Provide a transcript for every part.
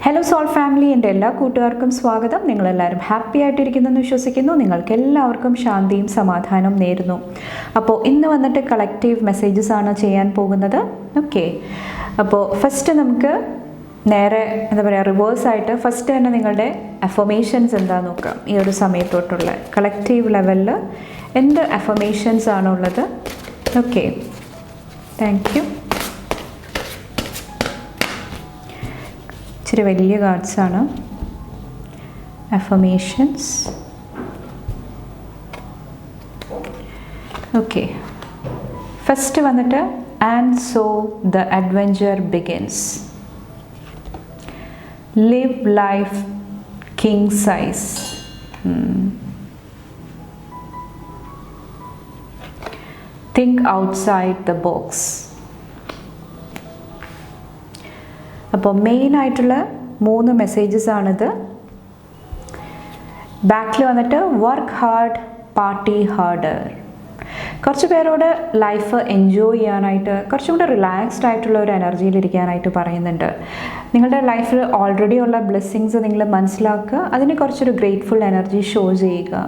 Hello soul family, എൻ്റെ എല്ലാ കൂട്ടുകാർക്കും സ്വാഗതം. നിങ്ങളെല്ലാവരും ഹാപ്പി ആയിട്ടിരിക്കുന്നെന്ന് വിശ്വസിക്കുന്നു. നിങ്ങൾക്ക് എല്ലാവർക്കും ശാന്തിയും സമാധാനവും നേരുന്നു. അപ്പോൾ ഇന്ന് വന്നിട്ട് കളക്റ്റീവ് മെസ്സേജസ് ആണ് ചെയ്യാൻ പോകുന്നത്. ഓക്കെ, അപ്പോൾ ഫസ്റ്റ് നമുക്ക് നേരെ റിവേഴ്സായിട്ട് ഫസ്റ്റ് തന്നെ നിങ്ങളുടെ അഫർമേഷൻസ് എന്താണെന്ന് നോക്കാം. ഈ ഒരു സമയത്തോട്ടുള്ള കളക്റ്റീവ് ലെവലിൽ എന്ത് അഫർമേഷൻസ് ആണുള്ളത്? Okay, thank you. ഇച്ചിരി വലിയ കാർഡ്സാണ്. അഫർമേഷൻസ്. ഓക്കെ, ഫസ്റ്റ് വന്നിട്ട് and so the adventure begins. Live life king size. Think outside the box. അപ്പോൾ മെയിനായിട്ടുള്ള 3 മെസ്സേജസ് ആണിത്. ബാക്കിൽ വന്നിട്ട് വർക്ക് ഹാർഡ്, പാർട്ടി ഹാർഡർ. കുറച്ച് പേരോട് ലൈഫ് എൻജോയ് ചെയ്യാനായിട്ട് കുറച്ചും കൂടെ റിലാക്സ്ഡ് ആയിട്ടുള്ള ഒരു എനർജിയിലിരിക്കാനായിട്ട് പറയുന്നുണ്ട്. നിങ്ങളുടെ ലൈഫിൽ ഓൾറെഡി ഉള്ള ബ്ലെസ്സിങ്സ് നിങ്ങൾ മനസ്സിലാക്കുക, അതിന് കുറച്ചൊരു ഗ്രേറ്റ്ഫുൾ എനർജി ഷോ ചെയ്യുക.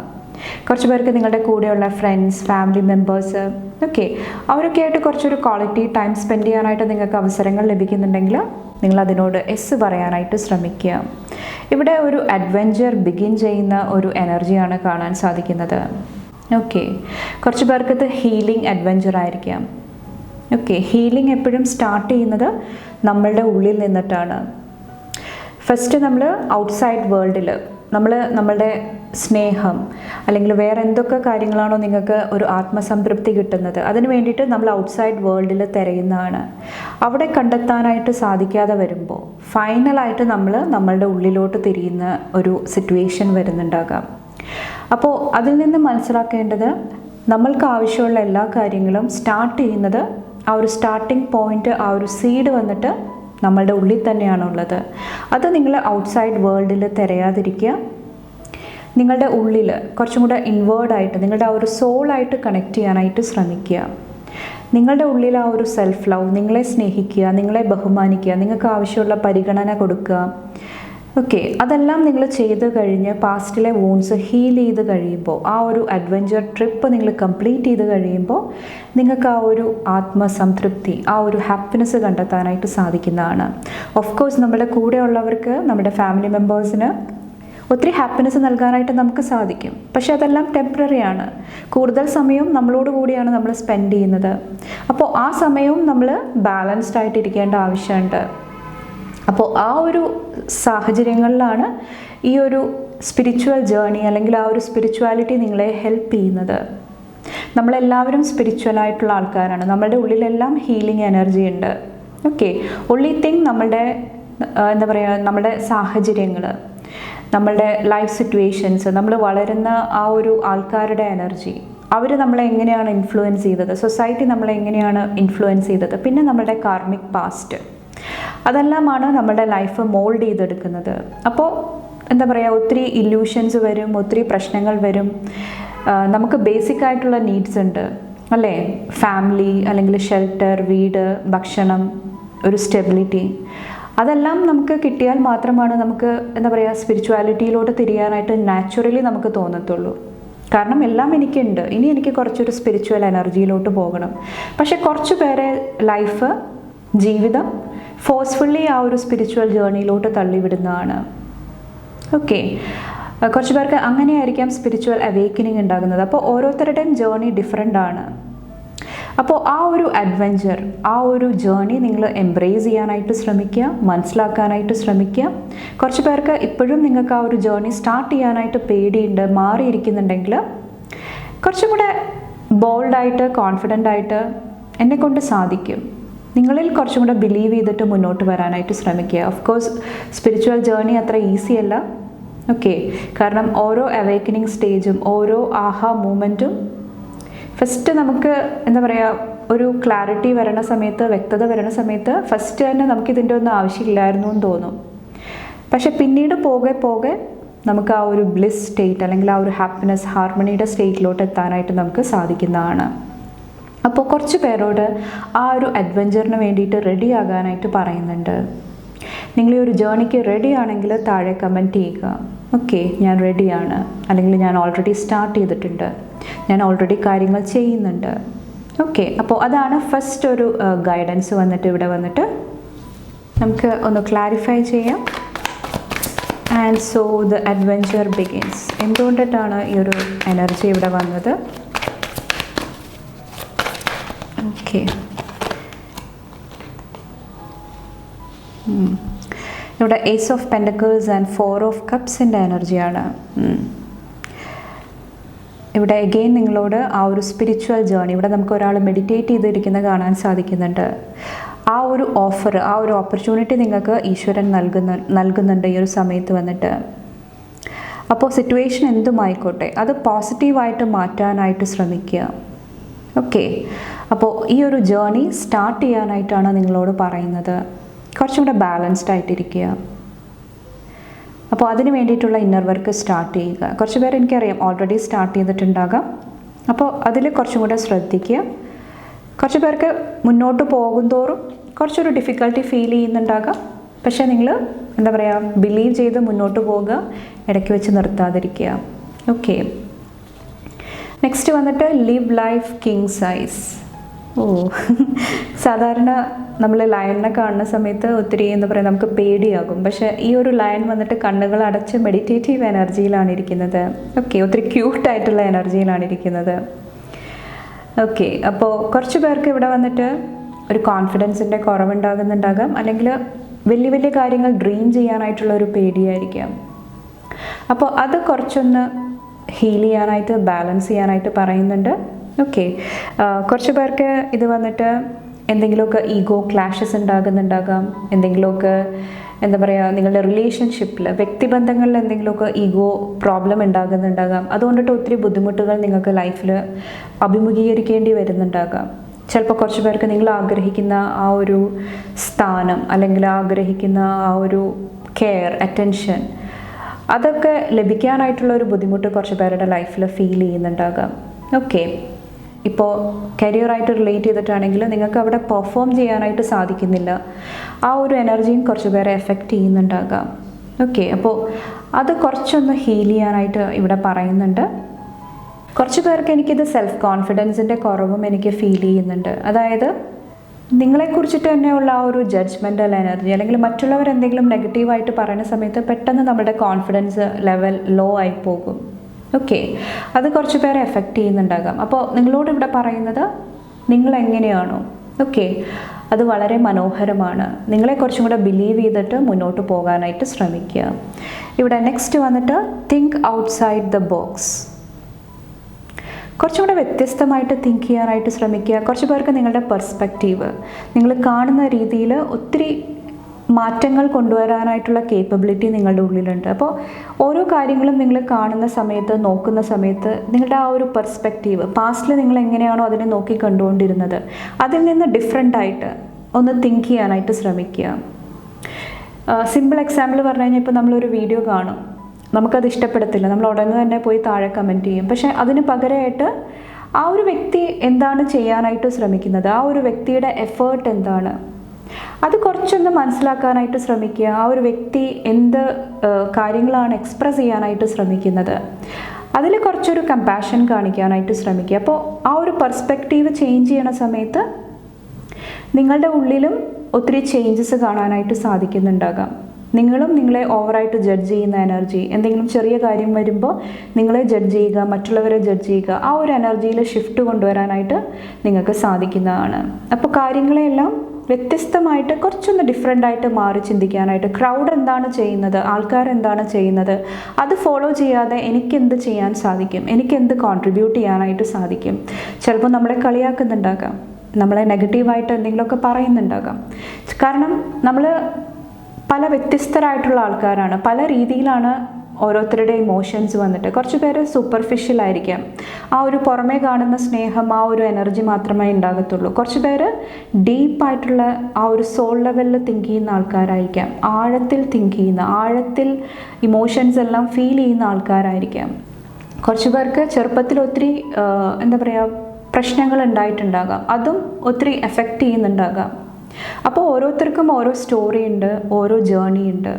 കുറച്ച് പേർക്ക് നിങ്ങളുടെ കൂടെയുള്ള ഫ്രണ്ട്സ്, ഫാമിലി മെമ്പേഴ്സ്, ഓക്കെ, അവരൊക്കെ ആയിട്ട് കുറച്ചൊരു ക്വാളിറ്റി ടൈം സ്പെൻഡ് ചെയ്യാനായിട്ട് നിങ്ങൾക്ക് അവസരങ്ങൾ ലഭിക്കുന്നുണ്ടെങ്കിൽ നിങ്ങൾ അതിനോട് എസ് പറയാനായിട്ട് ശ്രമിക്കുക. ഇവിടെ ഒരു അഡ്വെഞ്ചർ ബിഗിൻ ചെയ്യുന്ന ഒരു എനർജിയാണ് കാണാൻ സാധിക്കുന്നത്. ഓക്കെ, കുറച്ച് പേർക്ക് ഇത് ഹീലിംഗ് അഡ്വെഞ്ചർ ആയിരിക്കാം. ഓക്കെ, ഹീലിംഗ് എപ്പോഴും സ്റ്റാർട്ട് ചെയ്യുന്നത് നമ്മളുടെ ഉള്ളിൽ നിന്നിട്ടാണ്. ഫസ്റ്റ് നമ്മൾ ഔട്ട്സൈഡ് വേൾഡിൽ നമ്മളുടെ സ്നേഹം അല്ലെങ്കിൽ വേറെ എന്തൊക്കെ കാര്യങ്ങളാണോ നിങ്ങൾക്ക് ഒരു ആത്മസംതൃപ്തി കിട്ടുന്നത്, അതിന് വേണ്ടിയിട്ട് നമ്മൾ ഔട്ട്സൈഡ് വേൾഡിൽ തിരയുന്നതാണ്. അവിടെ കണ്ടെത്താനായിട്ട് സാധിക്കാതെ വരുമ്പോൾ ഫൈനലായിട്ട് നമ്മളുടെ ഉള്ളിലോട്ട് തിരിയുന്ന ഒരു സിറ്റുവേഷൻ വരുന്നുണ്ടാകാം. അപ്പോൾ അതിൽ നിന്ന് മനസ്സിലാക്കേണ്ടത്, നമ്മൾക്ക് ആവശ്യമുള്ള എല്ലാ കാര്യങ്ങളും സ്റ്റാർട്ട് ചെയ്യുന്നത് ആ ഒരു സ്റ്റാർട്ടിംഗ് പോയിന്റ്, ആ ഒരു സീഡ് വന്നിട്ട് നമ്മളുടെ ഉള്ളിൽ തന്നെയാണുള്ളത്. അത് നിങ്ങൾ ഔട്ട്സൈഡ് വേൾഡിൽ തിരയാതിരിക്കുക. നിങ്ങളുടെ ഉള്ളിൽ കുറച്ചും കൂടെ ഇൻവേർഡായിട്ട് നിങ്ങളുടെ ആ ഒരു സോളായിട്ട് കണക്ട് ചെയ്യാനായിട്ട് ശ്രമിക്കുക. നിങ്ങളുടെ ഉള്ളിൽ ആ ഒരു സെൽഫ് ലവ്, നിങ്ങളെ സ്നേഹിക്കുക, നിങ്ങളെ ബഹുമാനിക്കുക, നിങ്ങൾക്ക് ആവശ്യമുള്ള പരിഗണന കൊടുക്കുക. ഓക്കെ, അതെല്ലാം നിങ്ങൾ ചെയ്ത് കഴിഞ്ഞ് പാസ്റ്റിലെ വൂൺസ് ഹീൽ ചെയ്ത് കഴിയുമ്പോൾ, ആ ഒരു അഡ്വെഞ്ചർ ട്രിപ്പ് നിങ്ങൾ കംപ്ലീറ്റ് ചെയ്ത് കഴിയുമ്പോൾ നിങ്ങൾക്ക് ആ ഒരു ആത്മസംതൃപ്തി, ആ ഒരു ഹാപ്പിനെസ് കണ്ടെത്താനായിട്ട് സാധിക്കുന്നതാണ്. ഓഫ് കോഴ്സ് നമ്മുടെ കൂടെയുള്ളവർക്ക്, നമ്മുടെ ഫാമിലി മെമ്പേഴ്സിന് ഒത്തിരി ഹാപ്പിനെസ് നൽകാനായിട്ട് നമുക്ക് സാധിക്കും. പക്ഷെ അതെല്ലാം ടെമ്പററി ആണ്. കൂടുതൽ സമയവും നമ്മളോട് കൂടിയാണ് നമ്മൾ സ്പെൻഡ് ചെയ്യുന്നത്. അപ്പോൾ ആ സമയവും നമ്മൾ ബാലൻസ്ഡ് ആയിട്ടിരിക്കേണ്ട ആവശ്യമുണ്ട്. അപ്പോൾ ആ ഒരു സാഹചര്യങ്ങളിലാണ് ഈ ഒരു സ്പിരിച്വൽ ജേർണി അല്ലെങ്കിൽ ആ ഒരു സ്പിരിച്വാലിറ്റി നിങ്ങളെ ഹെൽപ്പ് ചെയ്യുന്നത്. നമ്മളെല്ലാവരും സ്പിരിച്വലായിട്ടുള്ള ആൾക്കാരാണ്. നമ്മളുടെ ഉള്ളിലെല്ലാം ഹീലിംഗ് എനർജി ഉണ്ട്. ഓക്കെ, ഒൺലി തിങ് നമ്മളുടെ നമ്മുടെ സാഹചര്യങ്ങൾ, നമ്മളുടെ ലൈഫ് സിറ്റുവേഷൻസ്, നമ്മൾ വളരുന്ന ആ ഒരു ആൾക്കാരുടെ എനർജി, അവർ നമ്മളെ എങ്ങനെയാണ് ഇൻഫ്ലുവൻസ് ചെയ്തത്, സൊസൈറ്റി നമ്മളെ എങ്ങനെയാണ് ഇൻഫ്ലുവൻസ് ചെയ്തത്, പിന്നെ നമ്മുടെ കാർമിക് പാസ്റ്റ്, അതെല്ലാമാണ് നമ്മുടെ ലൈഫ് മോൾഡ് ചെയ്തെടുക്കുന്നത്. അപ്പോൾ ഒത്തിരി ഇല്യൂഷൻസ് വരും, ഒത്തിരി പ്രശ്നങ്ങൾ വരും. നമുക്ക് ബേസിക് ആയിട്ടുള്ള നീഡ്സ് ഉണ്ട് അല്ലേ? ഫാമിലി അല്ലെങ്കിൽ ഷെൽട്ടർ, വീട്, ഭക്ഷണം, ഒരു സ്റ്റെബിലിറ്റി, അതെല്ലാം നമുക്ക് കിട്ടിയാൽ മാത്രമാണ് നമുക്ക് സ്പിരിച്വാലിറ്റിയിലോട്ട് തിരിയാനായിട്ട് നാച്ചുറലി നമുക്ക് തോന്നത്തുള്ളൂ. കാരണം എല്ലാം എനിക്കുണ്ട്, ഇനി എനിക്ക് കുറച്ചൊരു സ്പിരിച്വൽ എനർജിയിലോട്ട് പോകണം. പക്ഷെ കുറച്ച് പേരെ ലൈഫ്, ജീവിതം ഫോഴ്സ്ഫുള്ളി ആ ഒരു സ്പിരിച്വൽ ജേർണിയിലോട്ട് തള്ളിവിടുന്നതാണ്. ഓക്കെ, കുറച്ച് പേർക്ക് അങ്ങനെയായിരിക്കാം സ്പിരിച്വൽ അവേക്കനിങ് ഉണ്ടാകുന്നത്. അപ്പോൾ ഓരോരുത്തരുടെയും ജേർണി ഡിഫറെൻ്റ് ആണ്. അപ്പോൾ ആ ഒരു അഡ്വെഞ്ചർ, ആ ഒരു ജേർണി നിങ്ങൾ എംബ്രേസ് ചെയ്യാനായിട്ട് ശ്രമിക്കുക, മനസ്സിലാക്കാനായിട്ട് ശ്രമിക്കുക. കുറച്ച് പേർക്ക് ഇപ്പോഴും നിങ്ങൾക്ക് ആ ഒരു ജേർണി സ്റ്റാർട്ട് ചെയ്യാനായിട്ട് പേടിയുണ്ട്, മാറിയിരിക്കുന്നുണ്ടെങ്കിൽ കുറച്ചും കൂടെ ബോൾഡായിട്ട്, കോൺഫിഡൻ്റ് ആയിട്ട് എന്നെക്കൊണ്ട് സാധിക്കും, നിങ്ങളിൽ കുറച്ചും കൂടെ ബിലീവ് ചെയ്തിട്ട് മുന്നോട്ട് വരാനായിട്ട് ശ്രമിക്കുക. ഓഫ് കോഴ്സ് സ്പിരിച്വൽ ജേർണി അത്ര ഈസി അല്ല. ഓക്കെ, കാരണം ഓരോ അവേക്കനിങ് സ്റ്റേജും, ഓരോ ആഹാ മൂമെൻറ്റും ഫസ്റ്റ് നമുക്ക് ഒരു ക്ലാരിറ്റി വരണ സമയത്ത്, വ്യക്തത വരണ സമയത്ത് ഫസ്റ്റ് തന്നെ നമുക്കിതിൻ്റെ ഒന്നും ആവശ്യമില്ലായിരുന്നു എന്ന് തോന്നും. പക്ഷെ പിന്നീട് പോകെ പോകെ നമുക്ക് ആ ഒരു ബ്ലിസ് സ്റ്റേറ്റ് അല്ലെങ്കിൽ ആ ഒരു ഹാപ്പിനെസ്, ഹാർമണിയുടെ സ്റ്റേറ്റിലോട്ട് എത്താനായിട്ട് നമുക്ക് സാധിക്കുന്നതാണ്. അപ്പോൾ കുറച്ച് പേരോട് ആ ഒരു അഡ്വെഞ്ചറിന് വേണ്ടിയിട്ട് റെഡി ആകാനായിട്ട് പറയുന്നുണ്ട്. നിങ്ങൾ ഈ ഒരു ജേണിക്ക് റെഡി ആണെങ്കിൽ താഴെ കമൻറ്റ് ചെയ്യുക. ഓക്കെ, ഞാൻ റെഡിയാണ്, അല്ലെങ്കിൽ ഞാൻ ഓൾറെഡി സ്റ്റാർട്ട് ചെയ്തിട്ടുണ്ട്, ഞാൻ ഓൾറെഡി കാര്യങ്ങൾ ചെയ്യുന്നുണ്ട്. ഓക്കെ, അപ്പോൾ അതാണ് ഫസ്റ്റ് ഒരു ഗൈഡൻസ് വന്നിട്ട് ഇവിടെ വന്നിട്ട് നമുക്ക് ഒന്ന് ക്ലാരിഫൈ ചെയ്യാം. And so the adventure begins. എന്തുകൊണ്ടിട്ടാണ് ഈ ഒരു എനർജി ഇവിടെ വന്നത്? ഓക്കെ, ഇവിടെ ace of pentacles and 4 of കപ്സിൻ്റെ എനർജിയാണ്. ഇവിടെ അഗെയിൻ നിങ്ങളോട് ആ ഒരു സ്പിരിച്വൽ ജേർണി, ഇവിടെ നമുക്ക് ഒരാൾ മെഡിറ്റേറ്റ് ചെയ്തിരിക്കുന്നത് കാണാൻ സാധിക്കുന്നുണ്ട്. ആ ഒരു ഓഫർ, ആ ഒരു ഓപ്പർച്യൂണിറ്റി നിങ്ങൾക്ക് ഈശ്വരൻ നൽകുന്നുണ്ട് ഈ ഒരു സമയത്ത് വന്നിട്ട്. അപ്പോൾ സിറ്റുവേഷൻ എന്തുമായിക്കോട്ടെ അത് പോസിറ്റീവായിട്ട് മാറ്റാനായിട്ട് ശ്രമിക്കുക. ഓക്കെ, അപ്പോൾ ഈ ഒരു ജേർണി സ്റ്റാർട്ട് ചെയ്യാനായിട്ടാണ് നിങ്ങളോട് പറയുന്നത്. കുറച്ചും കൂടെ ബാലൻസ്ഡ് ആയിട്ടിരിക്കുക. അപ്പോൾ അതിന് വേണ്ടിയിട്ടുള്ള ഇന്നർ വർക്ക് സ്റ്റാർട്ട് ചെയ്യുക. കുറച്ച് പേർ എനിക്കറിയാം ഓൾറെഡി സ്റ്റാർട്ട് ചെയ്തിട്ടുണ്ടാകാം. അപ്പോൾ അതിൽ കുറച്ചും കൂടെ ശ്രദ്ധിക്കുക. കുറച്ച് പേർക്ക് മുന്നോട്ട് പോകുന്തോറും കുറച്ചൊരു ഡിഫിക്കൽട്ടി ഫീൽ ചെയ്യുന്നുണ്ടാകാം. പക്ഷേ നിങ്ങൾ എന്താ പറയുക, ബിലീവ് ചെയ്ത് മുന്നോട്ട് പോവുക, ഇടയ്ക്ക് വെച്ച് നിർത്താതിരിക്കുക. ഓക്കെ, നെക്സ്റ്റ് വന്നിട്ട് ലിവ് ലൈഫ് കിങ് സൈസ്. സാധാരണ നമ്മൾ ലയണിനെ കാണുന്ന സമയത്ത് ഒത്തിരി എന്താ പറയുക നമുക്ക് പേടിയാകും. പക്ഷേ ഈ ഒരു ലയൺ വന്നിട്ട് കണ്ണുകൾ അടച്ച് മെഡിറ്റേറ്റീവ് എനർജിയിലാണ് ഇരിക്കുന്നത്. ഓക്കെ, ഒത്തിരി ക്യൂട്ടായിട്ടുള്ള എനർജിയിലാണ് ഇരിക്കുന്നത്. ഓക്കെ, അപ്പോൾ കുറച്ച് പേർക്ക് ഇവിടെ വന്നിട്ട് ഒരു കോൺഫിഡൻസിൻ്റെ കുറവുണ്ടാകുന്നുണ്ടാകാം, അല്ലെങ്കിൽ വലിയ വലിയ കാര്യങ്ങൾ ഡ്രീം ചെയ്യാനായിട്ടുള്ള ഒരു പേടിയായിരിക്കാം. അപ്പോൾ അത് കുറച്ചൊന്ന് ഹീൽ ചെയ്യാനായിട്ട്, ബാലൻസ് ചെയ്യാനായിട്ട് പറയുന്നുണ്ട്. ഓക്കെ, കുറച്ച് പേർക്ക് ഇത് വന്നിട്ട് എന്തെങ്കിലുമൊക്കെ ഈഗോ ക്ലാഷസ് ഉണ്ടാകുന്നുണ്ടാകാം. എന്തെങ്കിലുമൊക്കെ എന്താ പറയുക, നിങ്ങളുടെ റിലേഷൻഷിപ്പിൽ, വ്യക്തിബന്ധങ്ങളിൽ എന്തെങ്കിലുമൊക്കെ ഈഗോ പ്രോബ്ലം ഉണ്ടാകുന്നുണ്ടാകാം. അതുകൊണ്ടിട്ട് ഒത്തിരി ബുദ്ധിമുട്ടുകൾ നിങ്ങൾക്ക് ലൈഫിൽ അഭിമുഖീകരിക്കേണ്ടി വരുന്നുണ്ടാകാം. ചിലപ്പോൾ കുറച്ച് പേർക്ക് നിങ്ങൾ ആഗ്രഹിക്കുന്ന ആ ഒരു സ്ഥാനം, അല്ലെങ്കിൽ ആഗ്രഹിക്കുന്ന ആ ഒരു കെയർ, അറ്റൻഷൻ, അതൊക്കെ ലഭിക്കാനായിട്ടുള്ള ഒരു ബുദ്ധിമുട്ട് കുറച്ച് പേരുടെ ലൈഫിൽ ഫീൽ ചെയ്യുന്നുണ്ടാകാം. ഓക്കെ, ഇപ്പോൾ കരിയറായിട്ട് റിലേറ്റ് ചെയ്തിട്ടാണെങ്കിൽ നിങ്ങൾക്ക് അവിടെ പെർഫോം ചെയ്യാനായിട്ട് സാധിക്കുന്നില്ല. ആ ഒരു എനർജിയും കുറച്ച് പേരെ എഫക്റ്റ് ചെയ്യുന്നുണ്ടാകാം. ഓക്കെ, അപ്പോൾ അത് കുറച്ചൊന്ന് ഹീൽ ചെയ്യാനായിട്ട് ഇവിടെ പറയുന്നുണ്ട്. കുറച്ച് പേർക്ക് എനിക്കിത് സെൽഫ് കോൺഫിഡൻസിൻ്റെ കുറവും എനിക്ക് ഫീൽ ചെയ്യുന്നുണ്ട്. അതായത് നിങ്ങളെക്കുറിച്ചിട്ട് തന്നെയുള്ള ആ ഒരു ജഡ്ജ്മെൻ്റൽ എനർജി, അല്ലെങ്കിൽ മറ്റുള്ളവർ എന്തെങ്കിലും നെഗറ്റീവായിട്ട് പറയുന്ന സമയത്ത് പെട്ടെന്ന് നമ്മുടെ കോൺഫിഡൻസ് ലെവൽ ലോ ആയി പോകും. ഓക്കെ, അത് കുറച്ച് പേരെ എഫക്റ്റ് ചെയ്യുന്നുണ്ടാകാം. അപ്പോൾ നിങ്ങളോട് ഇവിടെ പറയുന്നത് നിങ്ങൾ എങ്ങനെയാണോ, ഓക്കെ, അത് വളരെ മനോഹരമാണ്. നിങ്ങളെ കുറച്ചും കൂടെ ബിലീവ് ചെയ്തിട്ട് മുന്നോട്ട് പോകാനായിട്ട് ശ്രമിക്കുക. ഇവിടെ നെക്സ്റ്റ് വന്നിട്ട് തിങ്ക് ഔട്ട്സൈഡ് ദ ബോക്സ്. കുറച്ചും കൂടെ വ്യത്യസ്തമായിട്ട് തിങ്ക് ചെയ്യാനായിട്ട് ശ്രമിക്കുക. കുറച്ച് പേർക്ക് നിങ്ങളുടെ പെർസ്പെക്റ്റീവ്, നിങ്ങൾ കാണുന്ന രീതിയിൽ ഒത്തിരി മാറ്റങ്ങൾ കൊണ്ടുവരാനായിട്ടുള്ള കേപ്പബിലിറ്റി നിങ്ങളുടെ ഉള്ളിലുണ്ട്. അപ്പോൾ ഓരോ കാര്യങ്ങളും നിങ്ങൾ കാണുന്ന സമയത്ത്, നോക്കുന്ന സമയത്ത് നിങ്ങളുടെ ആ ഒരു പെർസ്പെക്റ്റീവ്, പാസ്റ്റിൽ നിങ്ങൾ എങ്ങനെയാണോ അതിനെ നോക്കി കണ്ടുകൊണ്ടിരുന്നത്, അതിൽ നിന്ന് ഡിഫറെൻ്റായിട്ട് ഒന്ന് തിങ്ക് ചെയ്യാനായിട്ട് ശ്രമിക്കുക. സിമ്പിൾ എക്സാമ്പിൾ പറഞ്ഞു കഴിഞ്ഞാൽ, ഇപ്പോൾ നമ്മളൊരു വീഡിയോ കാണും, നമുക്കത് ഇഷ്ടപ്പെടത്തില്ല, നമ്മൾ ഉടനെ തന്നെ പോയി താഴെ കമൻറ്റ് ചെയ്യും. പക്ഷേ അതിന് പകരമായിട്ട് ആ ഒരു വ്യക്തി എന്താണ് ചെയ്യാനായിട്ട് ശ്രമിക്കുന്നത്, ആ ഒരു വ്യക്തിയുടെ എഫേർട്ട് എന്താണ്, അത് കുറച്ചൊന്ന് മനസ്സിലാക്കാനായിട്ട് ശ്രമിക്കുക. ആ ഒരു വ്യക്തി എന്ത് കാര്യങ്ങളാണ് എക്സ്പ്രസ് ചെയ്യാനായിട്ട് ശ്രമിക്കുന്നത്, അതിൽ കുറച്ചൊരു കമ്പാഷൻ കാണിക്കാനായിട്ട് ശ്രമിക്കുക. അപ്പോൾ ആ ഒരു പെർസ്പെക്റ്റീവ് ചേഞ്ച് ചെയ്യണ സമയത്ത് നിങ്ങളുടെ ഉള്ളിലും ഒത്തിരി ചേഞ്ചസ് കാണാനായിട്ട് സാധിക്കുന്നുണ്ടാകാം. നിങ്ങളും നിങ്ങളെ ഓവറായിട്ട് ജഡ്ജ് ചെയ്യുന്ന എനർജി, എന്തെങ്കിലും ചെറിയ കാര്യം വരുമ്പോൾ നിങ്ങളെ ജഡ്ജ് ചെയ്യുക, മറ്റുള്ളവരെ ജഡ്ജ് ചെയ്യുക, ആ ഒരു എനർജിയിൽ ഷിഫ്റ്റ് കൊണ്ടുവരാനായിട്ട് നിങ്ങൾക്ക് സാധിക്കുന്നതാണ്. അപ്പോൾ കാര്യങ്ങളെല്ലാം വ്യത്യസ്തമായിട്ട് കുറച്ചൊന്ന് ഡിഫറെൻ്റായിട്ട് മാറി ചിന്തിക്കാനായിട്ട്, ക്രൗഡ് എന്താണ് ചെയ്യുന്നത്, ആൾക്കാർ എന്താണ് ചെയ്യുന്നത്, അത് ഫോളോ ചെയ്യാതെ എനിക്കെന്ത് ചെയ്യാൻ സാധിക്കും, എനിക്കെന്ത് കോൺട്രിബ്യൂട്ട് ചെയ്യാനായിട്ട് സാധിക്കും. ചിലപ്പോൾ നമ്മളെ കളിയാക്കുന്നുണ്ടാകാം, നമ്മളെ നെഗറ്റീവായിട്ട് എന്തെങ്കിലുമൊക്കെ പറയുന്നുണ്ടാകാം. കാരണം നമ്മൾ പല വ്യത്യസ്തരായിട്ടുള്ള ആൾക്കാരാണ്, പല രീതിയിലാണ് ഓരോരുത്തരുടെ ഇമോഷൻസ് വന്നിട്ട്. കുറച്ച് പേര് സൂപ്പർഫിഷ്യൽ ആയിരിക്കാം, ആ ഒരു പുറമേ കാണുന്ന സ്നേഹം, ആ ഒരു എനർജി മാത്രമേ ഉണ്ടാകത്തുള്ളൂ. കുറച്ച് പേര് ഡീപ്പായിട്ടുള്ള ആ ഒരു സോൾ ലെവലിൽ തിങ്ക് ചെയ്യുന്ന ആൾക്കാരായിരിക്കാം, ആഴത്തിൽ തിങ്ക് ചെയ്യുന്ന, ആഴത്തിൽ ഇമോഷൻസ് എല്ലാം ഫീൽ ചെയ്യുന്ന ആൾക്കാരായിരിക്കാം. കുറച്ച് പേർക്ക് ചെറുപ്പത്തിൽ ഒത്തിരി എന്താ പറയുക പ്രശ്നങ്ങൾ ഉണ്ടായിട്ടുണ്ടാകാം, അതും ഒത്തിരി എഫക്റ്റ് ചെയ്യുന്നുണ്ടാകാം. അപ്പോൾ ഓരോരുത്തർക്കും ഓരോ സ്റ്റോറി ഉണ്ട്, ഓരോ ജേർണി ഉണ്ട്.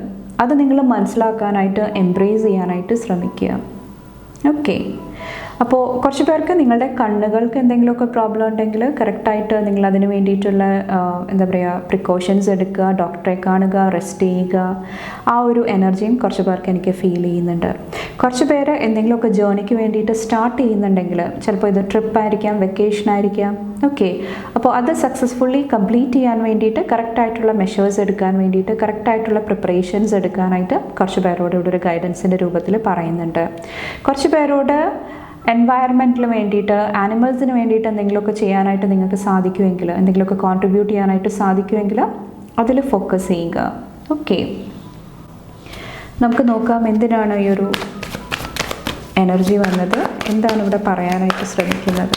അത് നിങ്ങൾ മനസ്സിലാക്കാനായിട്ട് എംബ്രേസ് ചെയ്യാനായിട്ട് ശ്രമിക്കുക. ഓക്കെ, അപ്പോൾ കുറച്ച് പേർക്ക് നിങ്ങളുടെ കണ്ണുകൾക്ക് എന്തെങ്കിലുമൊക്കെ പ്രോബ്ലം ഉണ്ടെങ്കിൽ കറക്റ്റായിട്ട് നിങ്ങൾ അതിന് വേണ്ടിയിട്ടുള്ള എന്താ പറയുക പ്രിക്കോഷൻസ് എടുക്കുക, ഡോക്ടറെ കാണുക, റെസ്റ്റ് ചെയ്യുക. ആ ഒരു എനർജിയും കുറച്ച് പേർക്ക് എനിക്ക് ഫീൽ ചെയ്യുന്നുണ്ട്. കുറച്ച് പേര് എന്തെങ്കിലുമൊക്കെ ജേർണിക്ക് വേണ്ടിയിട്ട് സ്റ്റാർട്ട് ചെയ്യുന്നുണ്ടെങ്കിൽ ചിലപ്പോൾ ഇത് ട്രിപ്പായിരിക്കാം, വെക്കേഷൻ ആയിരിക്കാം. ഓക്കെ, അപ്പോൾ അത് സക്സസ്ഫുള്ളി കംപ്ലീറ്റ് ചെയ്യാൻ വേണ്ടിയിട്ട് കറക്റ്റായിട്ടുള്ള മെഷേഴ്സ് എടുക്കാൻ വേണ്ടിയിട്ട് കറക്റ്റായിട്ടുള്ള പ്രിപ്പറേഷൻസ് എടുക്കാനായിട്ട് കുറച്ച് പേരോട് ഇവിടെ ഒരു ഗൈഡൻസിൻ്റെ രൂപത്തിൽ പറയുന്നുണ്ട്. കുറച്ച് പേരോട് എൻവയറമെൻറ്റിന് വേണ്ടിയിട്ട്, ആനിമൽസിന് വേണ്ടിയിട്ട് എന്തെങ്കിലുമൊക്കെ ചെയ്യാനായിട്ട് നിങ്ങൾക്ക് സാധിക്കുമെങ്കിൽ, എന്തെങ്കിലുമൊക്കെ കോൺട്രിബ്യൂട്ട് ചെയ്യാനായിട്ട് സാധിക്കുമെങ്കിൽ അതിൽ ഫോക്കസ് ചെയ്യുക. ഓക്കെ, നമുക്ക് നോക്കാം എന്തിനാണ് ഈ ഒരു എനർജി വന്നത്, എന്താണ് ഇവിടെ പറയാനായിട്ട് ശ്രമിക്കുന്നത്.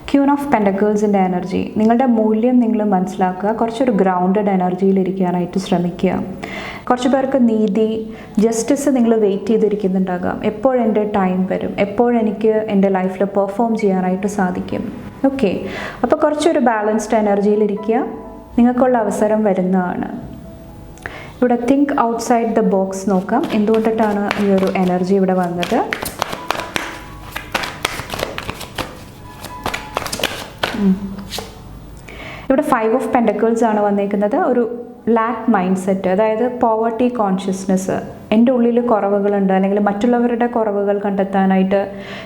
ക്യൂൻ ഓഫ് പെൻഡക്കിൾസിൻ്റെ എനർജി. നിങ്ങളുടെ മൂല്യം നിങ്ങൾ മനസ്സിലാക്കുക, കുറച്ചൊരു ഗ്രൗണ്ടഡ് എനർജിയിൽ ഇരിക്കാനായിട്ട് ശ്രമിക്കുക. കുറച്ച് പേർക്ക് നീതി, ജസ്റ്റിസ് നിങ്ങൾ വെയിറ്റ് ചെയ്തിരിക്കുന്നുണ്ടാകാം. എപ്പോഴെൻ്റെ ടൈം വരും, എപ്പോഴെനിക്ക് എൻ്റെ ലൈഫിൽ പെർഫോം ചെയ്യാനായിട്ട് സാധിക്കും. ഓക്കെ, അപ്പോൾ കുറച്ചൊരു ബാലൻസ്ഡ് എനർജിയിലിരിക്കുക, നിങ്ങൾക്കുള്ള അവസരം വരുന്നതാണ്. ഇവിടെ തിങ്ക് ഔട്ട്സൈഡ് ദ ബോക്സ് നോക്കാം, എന്തുകൊണ്ടിട്ടാണ് ഈ ഒരു എനർജി ഇവിടെ വന്നത്. ഇവിടെ 5 ഓഫ് പെൻഡക്കിൾസ് ആണ് വന്നേക്കുന്നത്. ഒരു ലാക്ക് മൈൻഡ് സെറ്റ്, അതായത് പോവർട്ടി കോൺഷ്യസ്നെസ്. എൻ്റെ ഉള്ളിൽ കുറവുകളുണ്ട്, അല്ലെങ്കിൽ മറ്റുള്ളവരുടെ കുറവുകൾ കണ്ടെത്താനായിട്ട്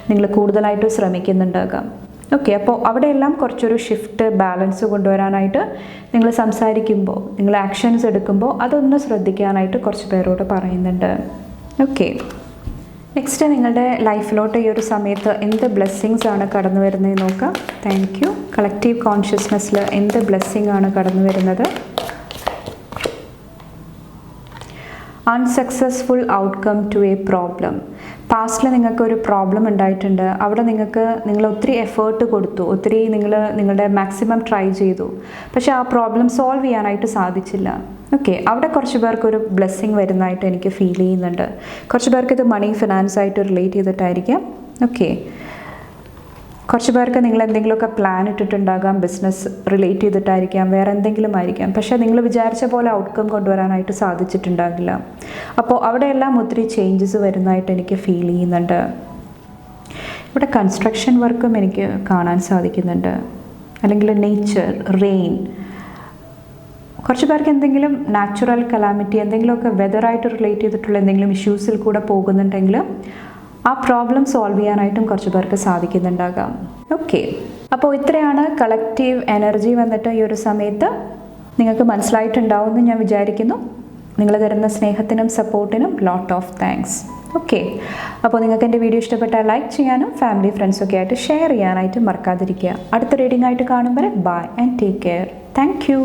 നിങ്ങൾ കൂടുതലായിട്ട് ശ്രമിക്കുന്നുണ്ടാകാം. ഓക്കെ, അപ്പോൾ അവിടെയെല്ലാം കുറച്ചൊരു ഷിഫ്റ്റ്, ബാലൻസ് കൊണ്ടുവരാനായിട്ട് നിങ്ങൾ സംസാരിക്കുമ്പോൾ, നിങ്ങൾ ആക്ഷൻസ് എടുക്കുമ്പോൾ അതൊന്ന് ശ്രദ്ധിക്കാനായിട്ട് കുറച്ച് പേരോട് പറയുന്നുണ്ട്. ഓക്കെ, നെക്സ്റ്റ് നിങ്ങളുടെ ലൈഫിലോട്ട് ഈ ഒരു സമയത്ത് എന്ത് ബ്ലെസ്സിങ്സ് ആണ് കടന്നു വരുന്നത് നോക്കാം. Thank you. കളക്റ്റീവ് കോൺഷ്യസ്നെസ്സിൽ എന്ത് ബ്ലെസ്സിങ് ആണ് കടന്നു വരുന്നത്. Unsuccessful outcome to a problem. പാസ്റ്റിൽ നിങ്ങൾക്കൊരു പ്രോബ്ലം ഉണ്ടായിട്ടുണ്ട്, അവിടെ നിങ്ങൾ ഒത്തിരി എഫേർട്ട് കൊടുത്തു, ഒത്തിരി നിങ്ങളുടെ മാക്സിമം ട്രൈ ചെയ്തു, പക്ഷേ ആ പ്രോബ്ലം സോൾവ് ചെയ്യാനായിട്ട് സാധിച്ചില്ല. ഓക്കെ, അവിടെ കുറച്ച് പേർക്കൊരു ബ്ലെസ്സിങ് വരുന്നതായിട്ട് എനിക്ക് ഫീൽ ചെയ്യുന്നുണ്ട്. കുറച്ച് പേർക്ക് ഇത് മണി, ഫിനാൻസായിട്ട് റിലേറ്റ് ചെയ്തിട്ടായിരിക്കാം. ഓക്കെ, കുറച്ച് പേർക്ക് നിങ്ങൾ എന്തെങ്കിലുമൊക്കെ പ്ലാൻ ഇട്ടിട്ടുണ്ടാകാം, ബിസിനസ് റിലേറ്റ് ചെയ്തിട്ടായിരിക്കാം, വേറെ എന്തെങ്കിലും ആയിരിക്കാം, പക്ഷേ നിങ്ങൾ വിചാരിച്ച പോലെ ഔട്ട്കം കൊണ്ടുവരാനായിട്ട് സാധിച്ചിട്ടുണ്ടാകില്ല. അപ്പോൾ അവിടെയെല്ലാം ഒത്തിരി ചേഞ്ചസ് വരുന്നതായിട്ട് എനിക്ക് ഫീൽ ചെയ്യുന്നുണ്ട്. ഇവിടെ കൺസ്ട്രക്ഷൻ വർക്കും എനിക്ക് കാണാൻ സാധിക്കുന്നുണ്ട്, അല്ലെങ്കിൽ നേച്ചർ, റെയിൻ. കുറച്ച് പേർക്ക് എന്തെങ്കിലും നാച്ചുറൽ കലാമിറ്റി, എന്തെങ്കിലുമൊക്കെ വെതറായിട്ട് റിലേറ്റ് ചെയ്തിട്ടുള്ള എന്തെങ്കിലും ഇഷ്യൂസിൽ കൂടെ പോകുന്നുണ്ടെങ്കിൽ ആ പ്രോബ്ലം സോൾവ് ചെയ്യാനായിട്ടും കുറച്ച് പേർക്ക് സാധിക്കുന്നുണ്ടാകാം. ഓക്കെ, അപ്പോൾ ഇത്രയാണ് കളക്റ്റീവ് എനർജി വന്നിട്ട് ഈ ഒരു സമയത്ത് നിങ്ങൾക്ക് മനസ്സിലായിട്ടുണ്ടാവുമെന്ന് ഞാൻ വിചാരിക്കുന്നു. നിങ്ങൾ തരുന്ന സ്നേഹത്തിനും സപ്പോർട്ടിനും ലോട്ട് ഓഫ് താങ്ക്സ്. ഓക്കെ, അപ്പോൾ നിങ്ങൾക്ക് എൻ്റെ വീഡിയോ ഇഷ്ടപ്പെട്ടാൽ ലൈക്ക് ചെയ്യാനും ഫാമിലി ഫ്രണ്ട്സൊക്കെ ആയിട്ട് ഷെയർ ചെയ്യാനായിട്ട് മറക്കാതിരിക്കുക. അടുത്ത റീഡിംഗ് ആയിട്ട് കാണുമ്പോൾ bye and take care. Thank U.